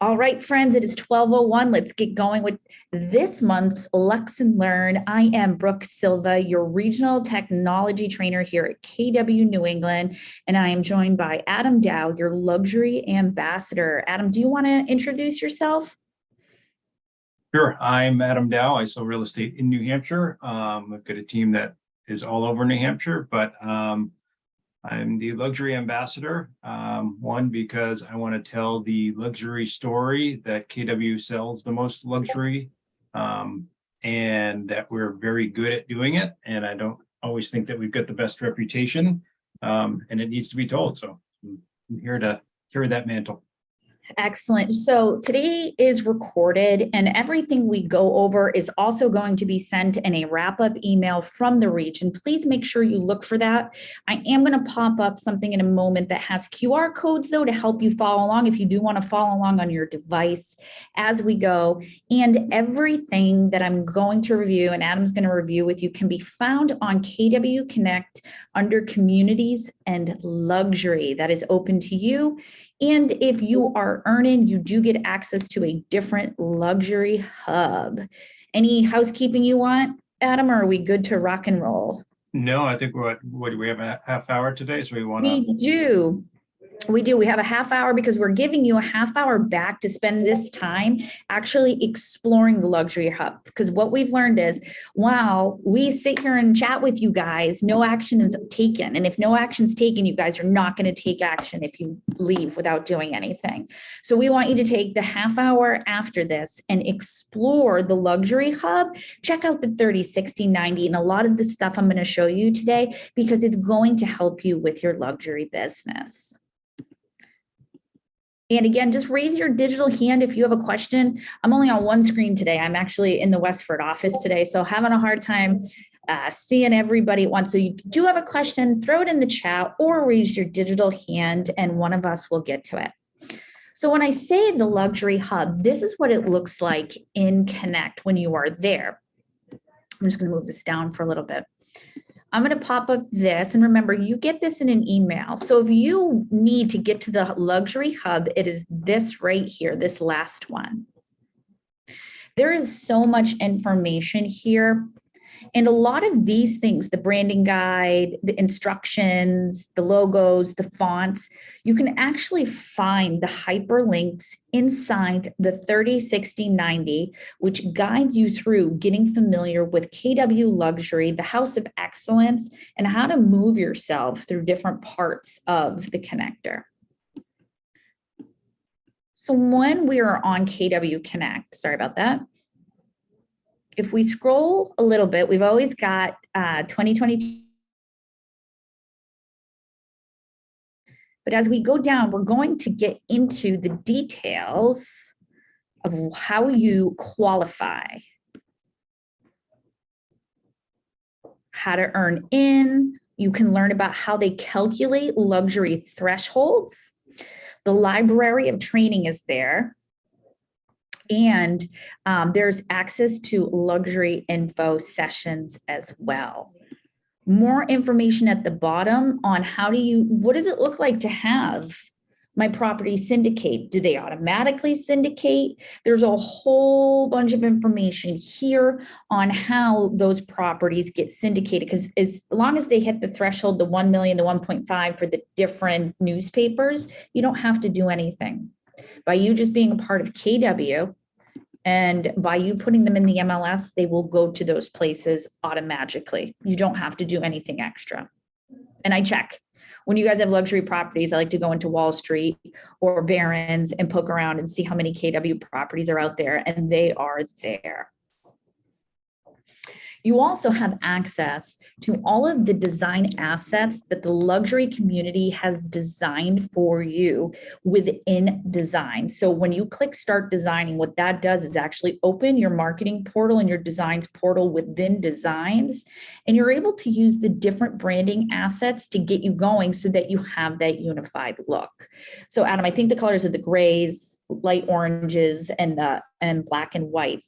All right, friends, it is 12:01. Let's get going with this month's Lux Learn. I am Brooke Silva, your regional technology trainer here at KW New England, and I am joined by Adam Dow, your luxury ambassador. Adam, do you want to introduce yourself? Sure. I'm Adam Dow. I sell real estate in New Hampshire. I've got a team that is all over New Hampshire, but I'm the luxury ambassador. One, because I want to tell the luxury story that KW sells the most luxury, and that we're very good at doing it. And I don't always think that we've got the best reputation, and it needs to be told. So I'm here to carry that mantle. Excellent. So today is recorded, and everything we go over is also going to be sent in a wrap-up email from the region. Please make sure you look for that. I am going to pop up something in a moment that has QR codes, though, to help you follow along if you do want to follow along on your device as we go. And everything that I'm going to review and Adam's going to review with you can be found on KW Connect under Communities and Luxury. That is open to you. And if you are earning, you do get access to a different luxury hub. Any housekeeping you want, Adam, or are we good to rock and roll? No, I think what do we have, a half hour today? So we want to. We do. We have a half hour because we're giving you a half hour back to spend this time actually exploring the luxury hub. Because what we've learned is, while we sit here and chat with you guys, no action is taken. And if no action's taken, you guys are not going to take action if you leave without doing anything. So we want you to take the half hour after this and explore the luxury hub. Check out the 30, 60, 90, and a lot of the stuff I'm going to show you today, because it's going to help you with your luxury business. And again, just raise your digital hand if you have a question. I'm only on one screen today. I'm actually in the Westford office today, so having a hard time seeing everybody at once. So you do have a question, throw it in the chat or raise your digital hand and one of us will get to it. So when I say the luxury hub, this is what it looks like in Connect when you are there. I'm just going to move this down for a little bit. I'm going to pop up this, and remember, you get this in an email. So if you need to get to the luxury hub, it is this right here, this last one. There is so much information here. And a lot of these things, the branding guide, the instructions, the logos, the fonts, you can actually find the hyperlinks inside the 30, 60, 90, which guides you through getting familiar with KW Luxury, the House of Excellence, and how to move yourself through different parts of the connector. So when we are on KW Connect, sorry about that. If we scroll a little bit, we've always got 2022. But as we go down, we're going to get into the details of how you qualify, how to earn in. You can learn about how they calculate luxury thresholds. The library of training is there. And there's access to luxury info sessions as well. More information at the bottom on what does it look like to have my property syndicate? Do they automatically syndicate? There's a whole bunch of information here on how those properties get syndicated, because as long as they hit the threshold, the 1 million, the 1.5 for the different newspapers, you don't have to do anything. By you just being a part of KW, and by you putting them in the MLS, they will go to those places automatically. You don't have to do anything extra. And I check. When you guys have luxury properties, I like to go into Wall Street or Barron's and poke around and see how many KW properties are out there, and they are there. You also have access to all of the design assets that the luxury community has designed for you within design. So when you click Start Designing, what that does is actually open your marketing portal and your designs portal within designs, and you're able to use the different branding assets to get you going so that you have that unified look. So Adam, I think the colors of the grays, light oranges, and black and white.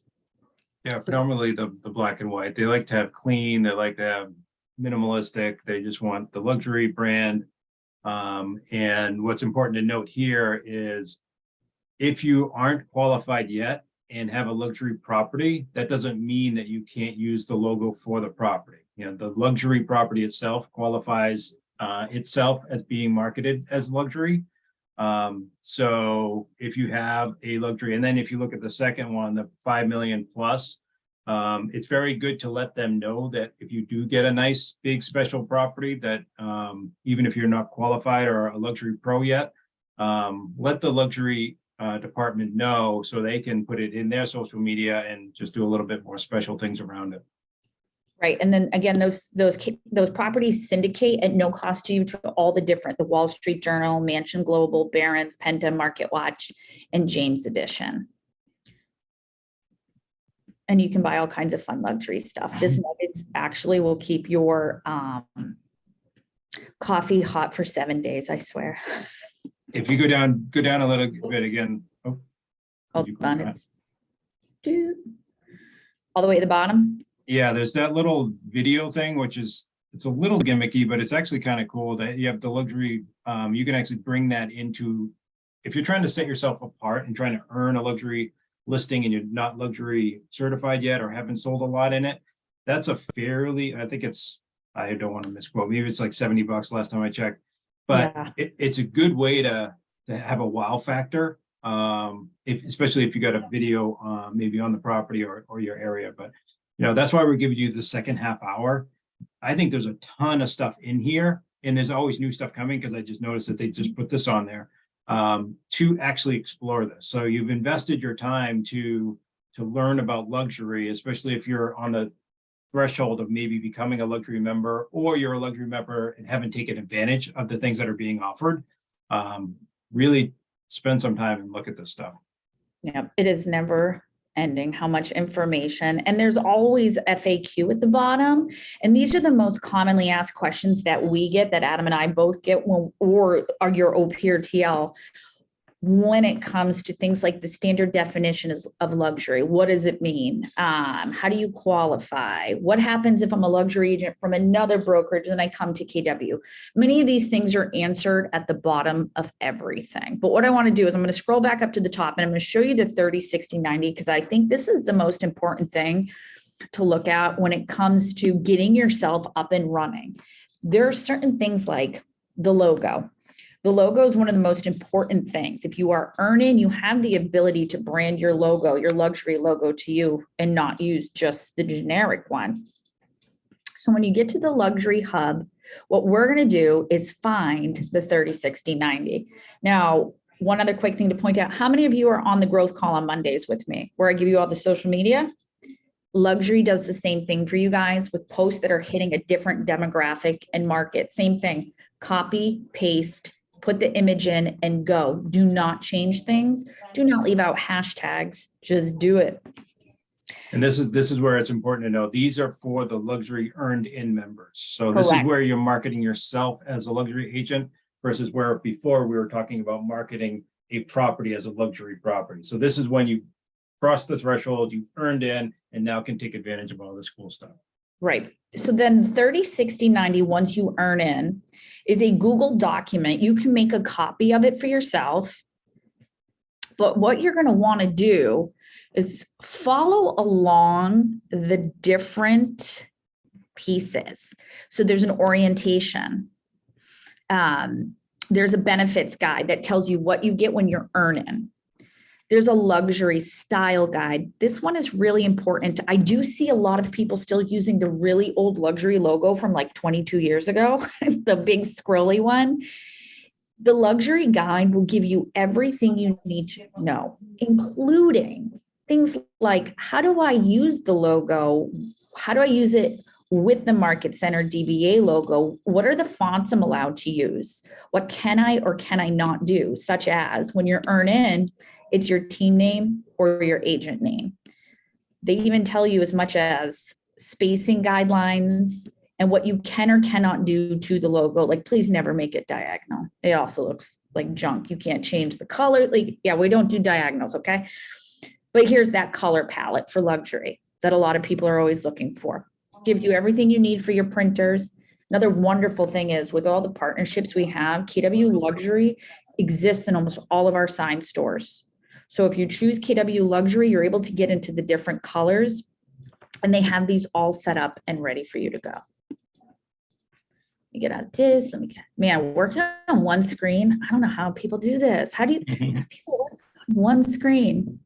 Yeah, predominantly the black and white. They like to have clean, they like to have minimalistic, they just want the luxury brand. And what's important to note here is if you aren't qualified yet and have a luxury property, that doesn't mean that you can't use the logo for the property. You know, the luxury property itself qualifies itself as being marketed as luxury. So if you have a luxury, and then if you look at the second one, the 5 million plus, it's very good to let them know that if you do get a nice big special property that even if you're not qualified or a luxury pro yet, let the luxury department know so they can put it in their social media and just do a little bit more special things around it. Right. And then again, those properties syndicate at no cost to you to all the Wall Street Journal, Mansion Global, Barron's, Penta, Market Watch, and James Edition. And you can buy all kinds of fun luxury stuff. This mortgage actually will keep your coffee hot for 7 days, I swear. If you go down a little bit again. Oh, hold on. It's all the way at the bottom. Yeah, there's that little video thing, which is, it's a little gimmicky, but it's actually kind of cool that you have the luxury. You can actually bring that into, if you're trying to set yourself apart and trying to earn a luxury listing and you're not luxury certified yet or haven't sold a lot in it. That's a fairly, I think it's, I don't want to misquote, maybe it's like $70 last time I checked, but yeah, it's a good way to have a wow factor. Especially if you got a video maybe on the property or your area, but you know, that's why we're giving you the second half hour. I think there's a ton of stuff in here and there's always new stuff coming because I just noticed that they just put this on there to actually explore this. So you've invested your time to learn about luxury, especially if you're on the threshold of maybe becoming a luxury member or you're a luxury member and haven't taken advantage of the things that are being offered. Really spend some time and look at this stuff. Yeah, it is never ending how much information, and there's always FAQ at the bottom, and these are the most commonly asked questions that we get, that Adam and I both get, or are your OP or TL, when it comes to things like the standard definition of luxury. What does it mean? How do you qualify? What happens if I'm a luxury agent from another brokerage and I come to KW? Many of these things are answered at the bottom of everything. But what I want to do is I'm going to scroll back up to the top and I'm going to show you the 30, 60, 90, because I think this is the most important thing to look at when it comes to getting yourself up and running. There are certain things like the logo. The logo is one of the most important things. If you are earning, you have the ability to brand your logo, your luxury logo to you and not use just the generic one. So when you get to the luxury hub, what we're going to do is find the 30, 60, 90. Now, one other quick thing to point out, how many of you are on the growth call on Mondays with me, where I give you all the social media? Luxury does the same thing for you guys with posts that are hitting a different demographic and market. Same thing, copy, paste, put the image in and go. Do not change things. Do not leave out hashtags. Just do it. And this is where it's important to know these are for the luxury earned in members. So this is where you're marketing yourself as a luxury agent versus where before we were talking about marketing a property as a luxury property. So this is when you cross the threshold, you've earned in, and now can take advantage of all this cool stuff. Right. So then 30, 60, 90, once you earn in, is a Google document. You can make a copy of it for yourself. But what you're going to want to do is follow along the different pieces. So there's an orientation. There's a benefits guide that tells you what you get when you're earning. There's a luxury style guide. This one is really important. I do see a lot of people still using the really old luxury logo from like 22 years ago, the big scrolly one. The luxury guide will give you everything you need to know, including things like, how do I use the logo? How do I use it with the Market Center DBA logo? What are the fonts I'm allowed to use? What can I or can I not do? Such as when you're earning, it's your team name or your agent name. They even tell you as much as spacing guidelines and what you can or cannot do to the logo. Like, please never make it diagonal. It also looks like junk. You can't change the color. Like, yeah, we don't do diagonals, okay? But here's that color palette for luxury that a lot of people are always looking for. Gives you everything you need for your printers. Another wonderful thing is with all the partnerships we have, KW Luxury exists in almost all of our sign stores. So if you choose KW Luxury, you're able to get into the different colors, and they have these all set up and ready for you to go. Let me get out of this. Man, working on one screen. I don't know how people do this. How do people work on one screen?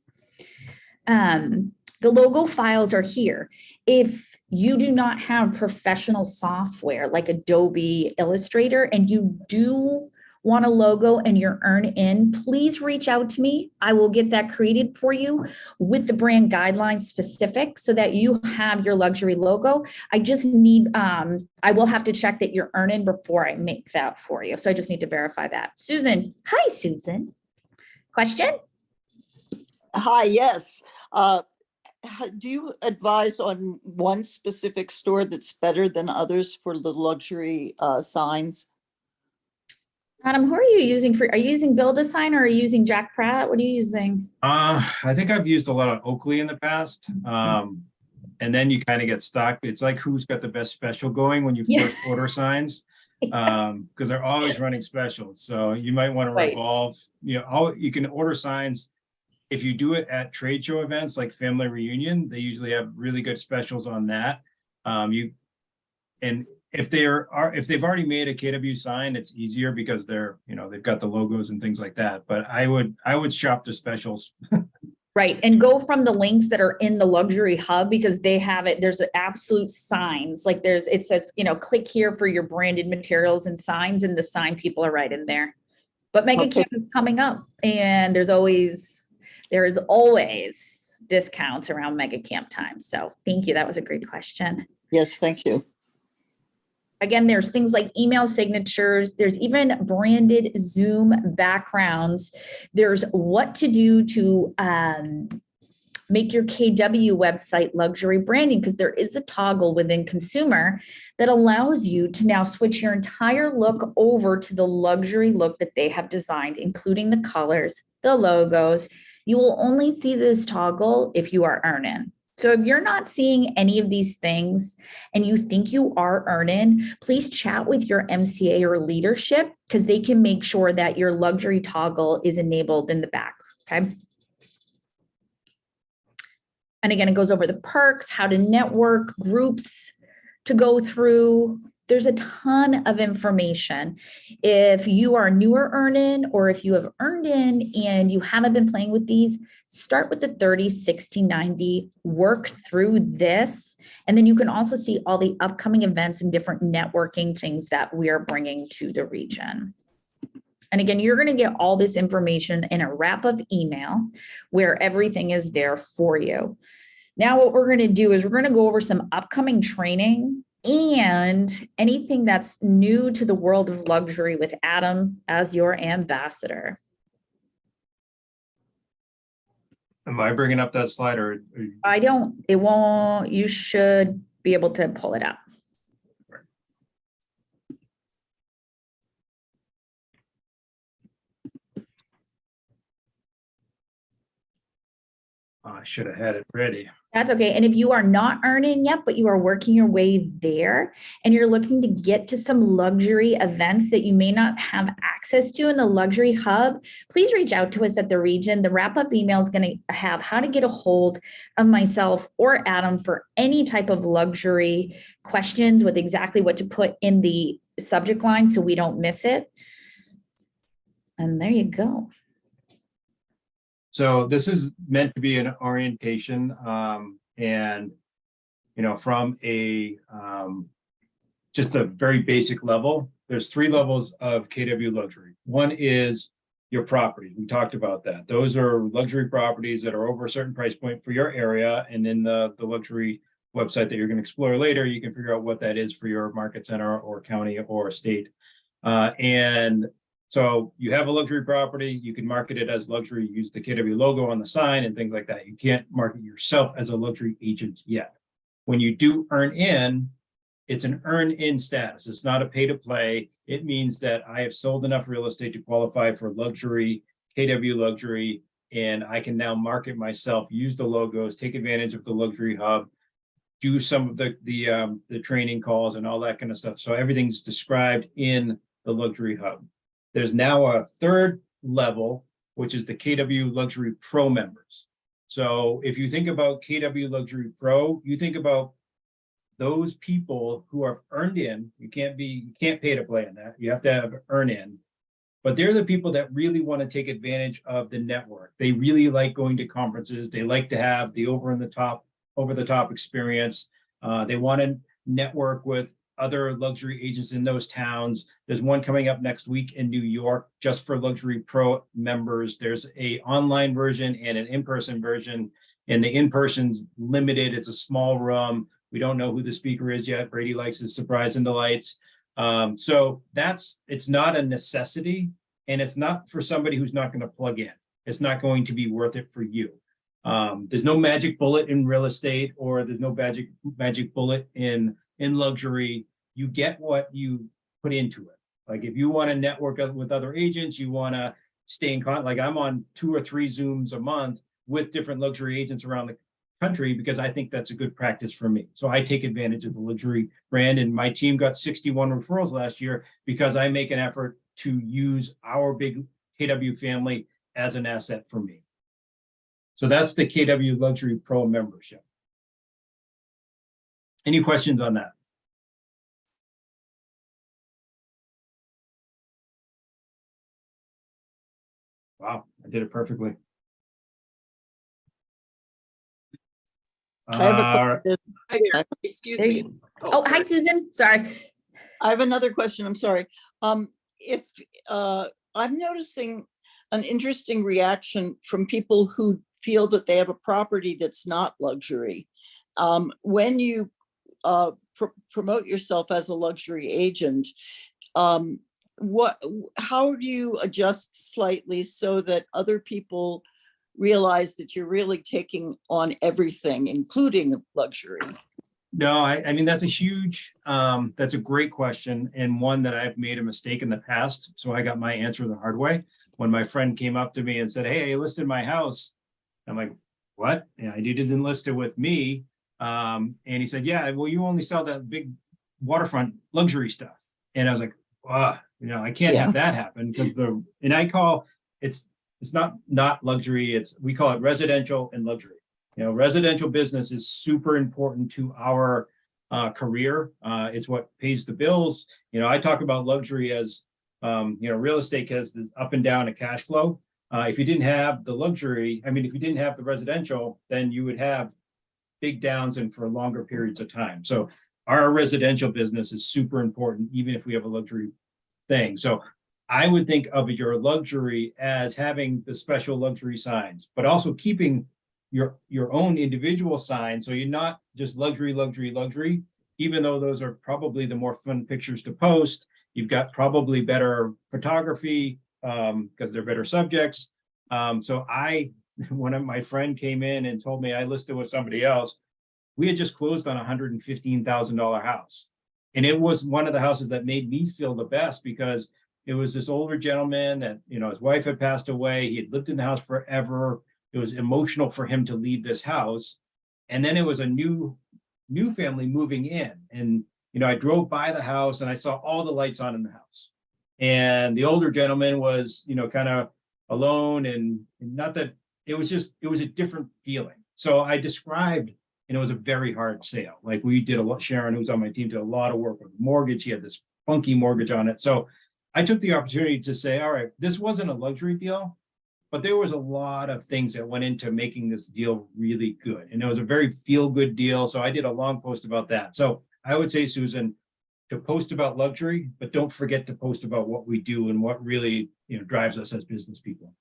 The logo files are here. If you do not have professional software like Adobe Illustrator and you do want a logo and you're earn-in, please reach out to me. I will get that created for you with the brand guidelines specific so that you have your luxury logo. I just need, I will have to check that you're earn-in before I make that for you. So I just need to verify that. Susan, hi Susan. Question? Hi, yes. Do you advise on one specific store that's better than others for the luxury signs? Adam, who are you using for, are you using Build-A-Sign or are you using Jack Pratt? What are you using? I think I've used a lot of Oakley in the past. And then you kind of get stuck. It's like who's got the best special going when you first order signs, because they're always running specials. So you might want to revolve, you can order signs. If you do it at trade show events like Family Reunion, they usually have really good specials on that. And if they've already made a KW sign, it's easier because they've got the logos and things like that. But I would shop the specials. Right. And go from the links that are in the luxury hub because they have it. There's absolute signs like it says, click here for your branded materials and signs, and the sign people are right in there. But Mega Camp is coming up and there is always discounts around Mega Camp time. So thank you. That was a great question. Yes, thank you. Again, there's things like email signatures. There's even branded Zoom backgrounds. There's what to do to make your KW website luxury branding, because there is a toggle within consumer that allows you to now switch your entire look over to the luxury look that they have designed, including the colors, the logos. You will only see this toggle if you are earn-in. So if you're not seeing any of these things and you think you are earn-in, please chat with your MCA or leadership because they can make sure that your luxury toggle is enabled in the back, okay? And again, it goes over the perks, how to network, groups to go through. There's a ton of information. If you are newer earn-in or if you have earned in and you haven't been playing with these, start with the 30, 60, 90, work through this. And then you can also see all the upcoming events and different networking things that we are bringing to the region. And again, you're going to get all this information in a wrap-up email where everything is there for you. Now, what we're going to do is we're going to go over some upcoming training and anything that's new to the world of luxury with Adam as your ambassador. Am I bringing up that slide or? I don't, it won't, you should be able to pull it up. I should have had it ready. That's okay. And if you are not earning yet, but you are working your way there and you're looking to get to some luxury events that you may not have access to in the luxury hub, please reach out to us at the region. The wrap-up email is going to have how to get a hold of myself or Adam for any type of luxury questions with exactly what to put in the subject line so we don't miss it. And there you go. So this is meant to be an orientation, and from a just a very basic level. There's 3 levels of KW luxury. One is your property. We talked about that. Those are luxury properties that are over a certain price point for your area, and in the luxury website that you're going to explore later, you can figure out what that is for your market center or county or state. And so you have a luxury property, you can market it as luxury, use the KW logo on the sign and things like that. You can't market yourself as a luxury agent yet. When you do earn in, it's an earn in status. It's not a pay to play. It means that I have sold enough real estate to qualify for luxury, KW luxury, and I can now market myself, use the logos, take advantage of the luxury hub, do some of the training calls and all that kind of stuff. So everything's described in the luxury hub. There's now a 3rd level which is the KW Luxury Pro members. So if you think about KW Luxury Pro, you think about those people who are earned in. You can't pay to play in that. You have to have earn in. But they're the people that really want to take advantage of the network. They really like going to conferences. They like to have the over the top experience. They want to network with other luxury agents in those towns. There's one coming up next week in New York just for Luxury Pro members. There's a online version and an in-person version, and the in-person's limited. It's a small room. We don't know who the speaker is yet. Brady likes his surprise and delights. So it's not a necessity, and it's not for somebody who's not going to plug in. It's not going to be worth it for you. There's no magic bullet in real estate, or there's no magic bullet in luxury. You get what you put into it. Like if you want to network with other agents, you want to stay in contact. Like I'm on 2 or 3 Zooms a month with different luxury agents around the country because I think that's a good practice for me. So I take advantage of the luxury brand, and my team got 61 referrals last year because I make an effort to use our big KW family as an asset for me. So that's the KW Luxury Pro membership. Any questions on that? Wow, I did it perfectly. I have a question. Hi there. Excuse There me. you- Oh, hi, sorry. Susan. Sorry. I have another question. I'm sorry. If I'm noticing an interesting reaction from people who feel that they have a property that's not luxury. When you promote yourself as a luxury agent, how do you adjust slightly so that other people realize that you're really taking on everything, including luxury? No, I mean, that's a great question, and one that I've made a mistake in the past. So I got my answer the hard way. When my friend came up to me and said, "Hey, I listed my house." I'm like, "What?" And you didn't list it with me. And he said, "Yeah, well, you only sell that big waterfront luxury stuff." And I was like, I can't have that happen because it's not luxury. We call it residential and luxury. Residential business is super important to our career. It's what pays the bills. I talk about luxury as, real estate has this up and down a cash flow. If you didn't have the luxury, if you didn't have the residential, then you would have big downs and for longer periods of time. So our residential business is super important, even if we have a luxury thing. So I would think of your luxury as having the special luxury signs, but also keeping your own individual sign. So you're not just luxury, luxury, luxury, even though those are probably the more fun pictures to post. You've got probably better photography because they're better subjects. When my friend came in and told me I listed with somebody else, we had just closed on a $115,000 house. And it was one of the houses that made me feel the best because it was this older gentleman that, his wife had passed away. He had lived in the house forever. It was emotional for him to leave this house. And then it was a new family moving in. And, I drove by the house and I saw all the lights on in the house. And the older gentleman was, kind of alone, and not that it was a different feeling. So I described, and it was a very hard sale. Like we did a lot, Sharon, who's on my team, did a lot of work with mortgage. He had this funky mortgage on it. So I took the opportunity to say, all right, this wasn't a luxury deal, but there was a lot of things that went into making this deal really good. And it was a very feel-good deal. So I did a long post about that. So I would say, Susan, to post about luxury, but don't forget to post about what we do and what really, drives us as business people.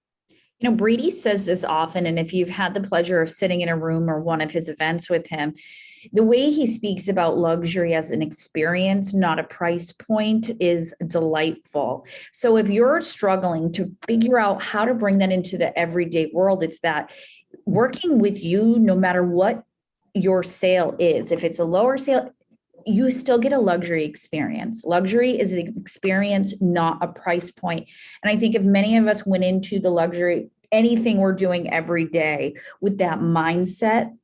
Brady says this often, and if you've had the pleasure of sitting in a room or one of his events with him, the way he speaks about luxury as an experience, not a price point, is delightful. So if you're struggling to figure out how to bring that into the everyday world, it's that working with you, no matter what your sale is, if it's a lower sale, you still get a luxury experience. Luxury is an experience, not a price point. And I think if many of us went into the luxury, anything we're doing every day with that mindset,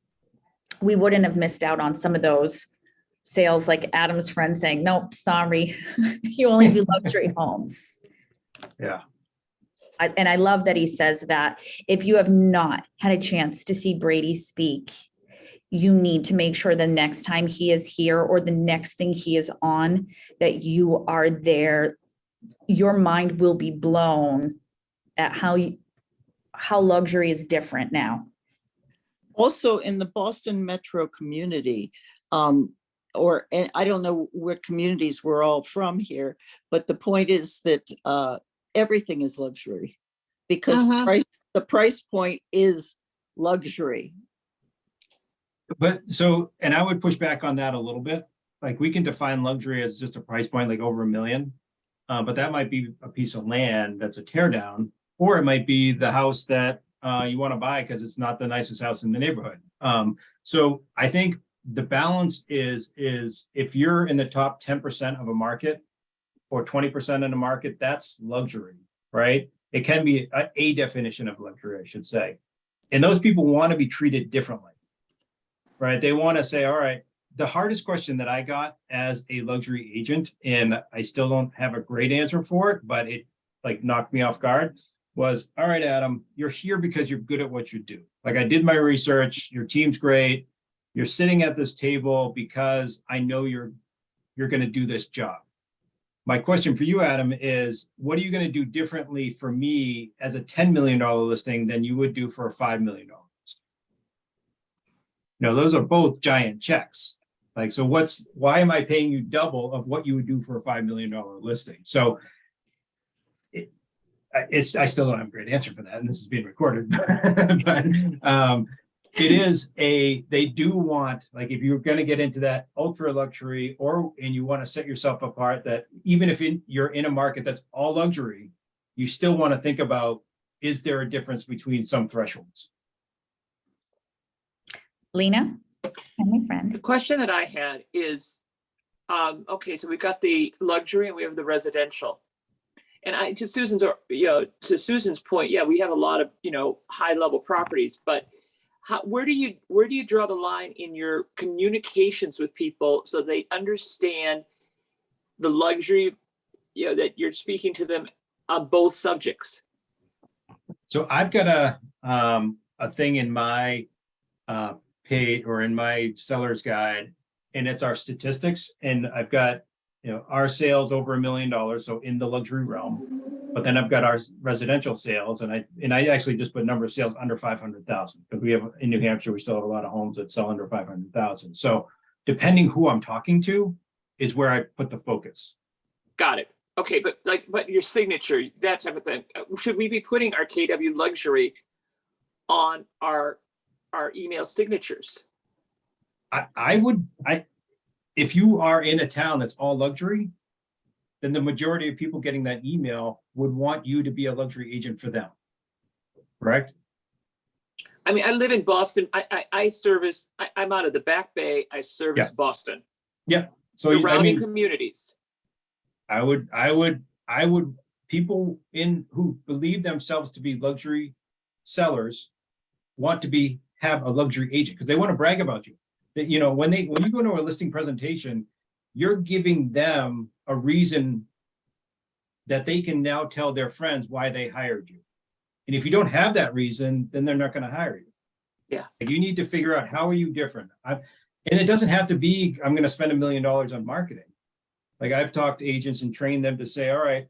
we wouldn't have missed out on some of those sales, like Adam's friend saying, nope, sorry, you only do luxury homes. Yeah. And I love that he says that. If you have not had a chance to see Brady speak, you need to make sure the next time he is here or the next thing he is on, that you are there. Your mind will be blown at how luxury is different now. Also in the Boston metro community, and I don't know what communities we're all from here, but the point is that everything is luxury because the price point is luxury. But so, and I would push back on that a little bit. Like we can define luxury as just a price point, like over $1 million. But that might be a piece of land that's a tear down, or it might be the house that you want to buy because it's not the nicest house in the neighborhood. So I think the balance is if you're in the top 10% of a market or 20% in a market, that's luxury, right? It can be a definition of luxury, I should say. And those people want to be treated differently, right? They want to say, all right, the hardest question that I got as a luxury agent, and I still don't have a great answer for it, but it like knocked me off guard, was, all right, Adam, you're here because you're good at what you do. Like I did my research, your team's great. You're sitting at this table because I know you're going to do this job. My question for you, Adam, is what are you going to do differently for me as a $10 million listing than you would do for a $5 million listing? You know, those are both giant checks. Like, so why am I paying you double of what you would do for a $5 million listing? So I still don't have a great answer for that, and this is being recorded, but they do want, like, if you're going to get into that ultra luxury and you want to set yourself apart, that even if you're in a market that's all luxury, you still want to think about, is there a difference between some thresholds? Lena, my friend. The question that I had is, okay, so we've got the luxury and we have the residential. And to Susan's point, yeah, we have a lot of, high level properties, but where do you draw the line in your communications with people so they understand the luxury, that you're speaking to them on both subjects? So I've got a thing in my page or in my seller's guide, and it's our statistics. And I've got, our sales over $1 million, so in the luxury realm. But then I've got our residential sales, and I actually just put number of sales under 500,000 because we have in New Hampshire, we still have a lot of homes that sell under 500,000. So depending who I'm talking to is where I put the focus. Got it. Okay, but your signature, that type of thing. Should we be putting our KW luxury on our email signatures? If you are in a town that's all luxury, then the majority of people getting that email would want you to be a luxury agent for them, correct? I mean, I live in Boston. I service, I'm out of the Back Bay. I service Boston. Yeah. So surrounding communities. I would people who believe themselves to be luxury sellers want to have a luxury agent because they want to brag about you. That, when you go to a listing presentation, you're giving them a reason that they can now tell their friends why they hired you. And if you don't have that reason, then they're not going to hire you. Yeah. Like you need to figure out, how are you different? And it doesn't have to be, I'm going to spend $1 million on marketing. Like I've talked to agents and trained them to say, all right,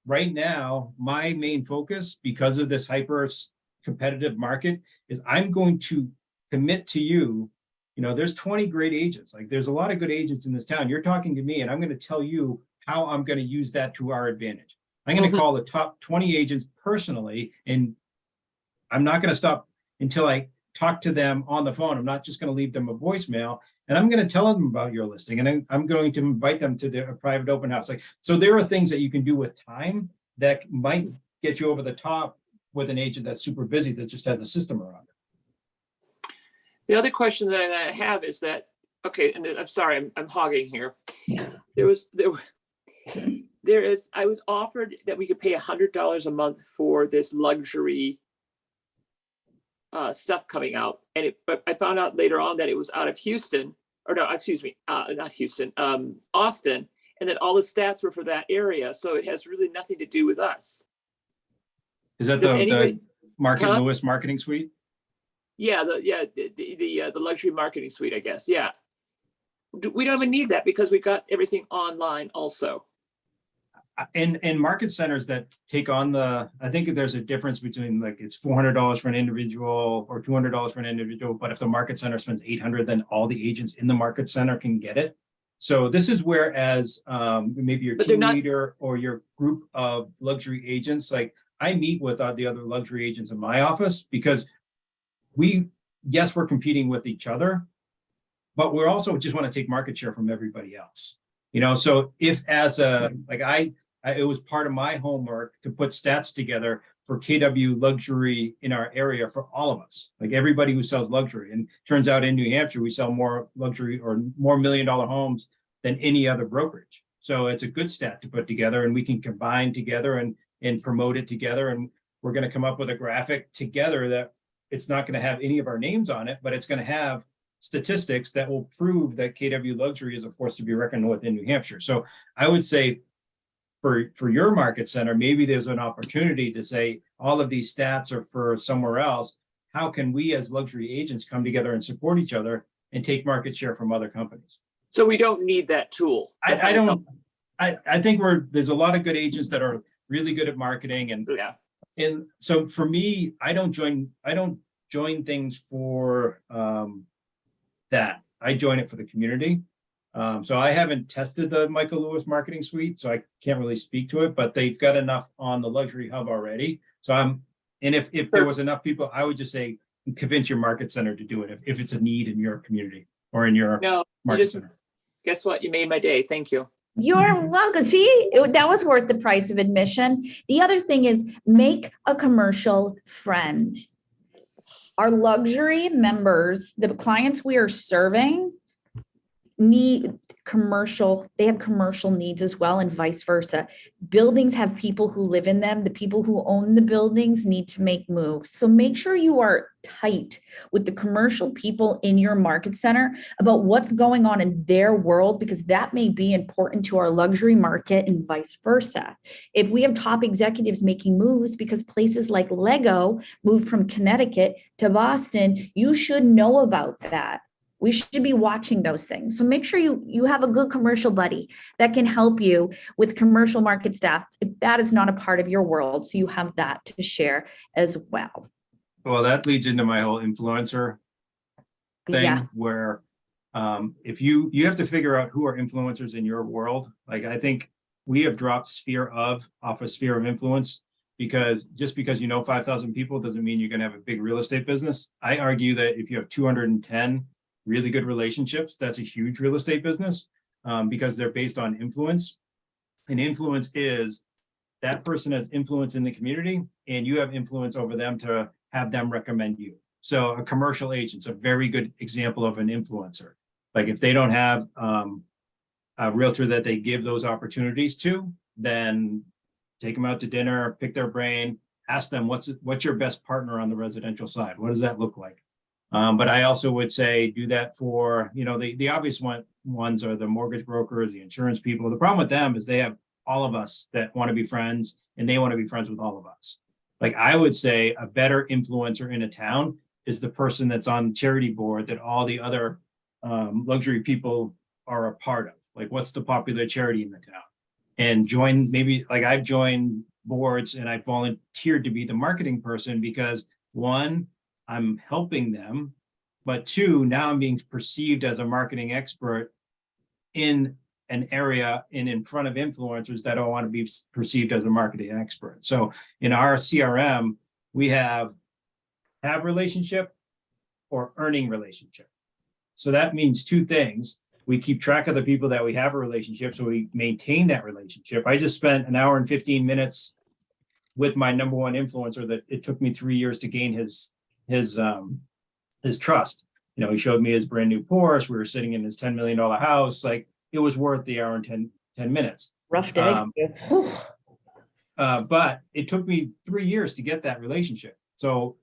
right now, my main focus, because of this hyper competitive market, is I'm going to commit to you. There's 20 great agents. Like there's a lot of good agents in this town. You're talking to me and I'm going to tell you how I'm going to use that to our advantage. I'm going to call the top 20 agents personally, and I'm not going to stop until I talk to them on the phone. I'm not just going to leave them a voicemail, and I'm going to tell them about your listing, and I'm going to invite them to a private open house. So there are things that you can do with time that might get you over the top with an agent that's super busy that just has a system around it. The other question that I have is that, okay, and I'm sorry, I'm hogging here. Yeah. I was offered that we could pay $100 a month for this luxury stuff coming out. But I found out later on that it was out of Houston, or no, excuse me, not Houston, Austin. And that all the stats were for that area. So it has really nothing to do with us. Is that Does the anybody- Market Huh? Lewis marketing suite? Yeah, the luxury marketing suite, I guess. Yeah. We don't even need that because we've got everything online also. In market centers that take on I think there's a difference between like it's $400 for an individual or $200 for an individual, but if the market center spends $800, then all the agents in the market center can get it. So this is where, as maybe your But they're team not- leader or your group of luxury agents, like I meet with the other luxury agents in my office because yes, we're competing with each other, but we're also just want to take market share from everybody else. So if it was part of my homework to put stats together for KW luxury in our area for all of us, like everybody who sells luxury. And turns out in New Hampshire, we sell more luxury or more $1 million homes than any other brokerage. So it's a good stat to put together, and we can combine together and promote it together. And we're going to come up with a graphic together that it's not going to have any of our names on it, but it's going to have statistics that will prove that KW luxury is a force to be reckoned with in New Hampshire. So I would say for your market center, maybe there's an opportunity to say all of these stats are for somewhere else. How can we as luxury agents come together and support each other and take market share from other companies? So we don't need that tool. I think there's a lot of good agents that are really good at marketing, Yeah. and so for me, I don't join things for that. I join it for the community. So I haven't tested the Michael Lewis marketing suite, so I can't really speak to it, but they've got enough on the luxury hub already. So if there was enough people, I would just say convince your market center to do it if it's a need in your community or in your market center. Guess what? You made my day. Thank you. You're welcome. See, that was worth the price of admission. The other thing is make a commercial friend. Our luxury members, the clients we are serving, they have commercial needs as well, and vice versa. Buildings have people who live in them. The people who own the buildings need to make moves. So make sure you are tight with the commercial people in your market center about what's going on in their world, because that may be important to our luxury market and vice versa. If we have top executives making moves because places like Lego moved from Connecticut to Boston, you should know about that. We should be watching those things. So make sure you have a good commercial buddy that can help you with commercial market staff if that is not a part of your world. So you have that to share as well. Well, that leads into my whole influencer thing, Yeah. where if you have to figure out who are influencers in your world. Like I think we have dropped off a sphere of influence, because just because 5,000 people doesn't mean you're going to have a big real estate business. I argue that if you have 210 really good relationships, that's a huge real estate business, because they're based on influence. And influence is that person has influence in the community and you have influence over them to have them recommend you. So a commercial agent's a very good example of an influencer. Like if they don't have a realtor that they give those opportunities to, then take them out to dinner, pick their brain, ask them what's your best partner on the residential side? What does that look like? But I also would say do that for, the obvious ones are the mortgage brokers, the insurance people. The problem with them is they have all of us that want to be friends, and they want to be friends with all of us. Like I would say a better influencer in a town is the person that's on the charity board that all the other luxury people are a part of. Like what's the popular charity in the town? And I've joined boards and I've volunteered to be the marketing person because one, I'm helping them, but two, now I'm being perceived as a marketing expert in an area and in front of influencers that don't want to be perceived as a marketing expert. So in our CRM, we have relationship or earning relationship. So that means two things. We keep track of the people that we have a relationship, so we maintain that relationship. I just spent an hour and 15 minutes with my number one influencer that it took me 3 years to gain his trust. He showed me his brand new Porsche. We were sitting in his $10 million house. Like it was worth the hour and 10 minutes. Rough day. But it took me 3 years to get that relationship. So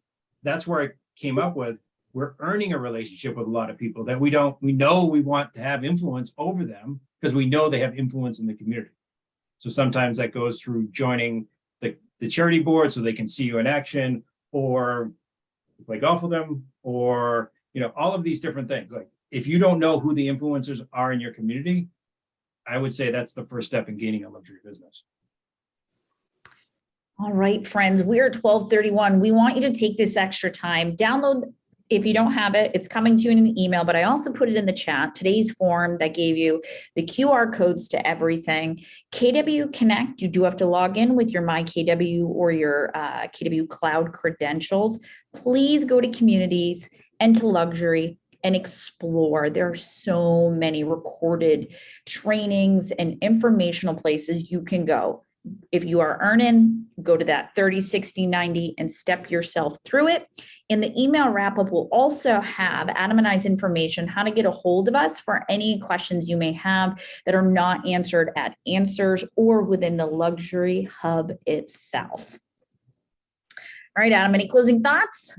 that's where I came up with, we're earning a relationship with a lot of people that we know we want to have influence over them because we know they have influence in the community. So sometimes that goes through joining the the charity board so they can see you in action, or play golf with them, or, all of these different things. Like, if you don't know who the influencers are in your community, I would say that's the first step in gaining a luxury business. All right, friends, we are 12:31. We want you to take this extra time, download. If you don't have it, it's coming to you in an email, but I also put it in the chat, today's form that gave you the QR codes to everything. KW Connect, you do have to log in with your MyKW or your KW Cloud credentials. Please go to communities and to luxury and explore. There are so many recorded trainings and informational places you can go. If you are earning, go to that 30, 60, 90 and step yourself through it. In the email wrap-up, we'll also have Adam and I's information, how to get a hold of us for any questions you may have that are not answered at Answers or within the Luxury Hub itself. All right, Adam, any closing thoughts?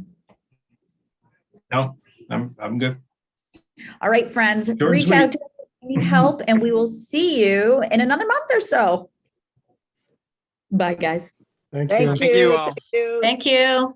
No, I'm good. All right, friends, and reach sweet. out to us if you need help, and we will see you in another month or so. Bye, guys. Thank Thank you. you. Thank you all. Thank you. Thank you.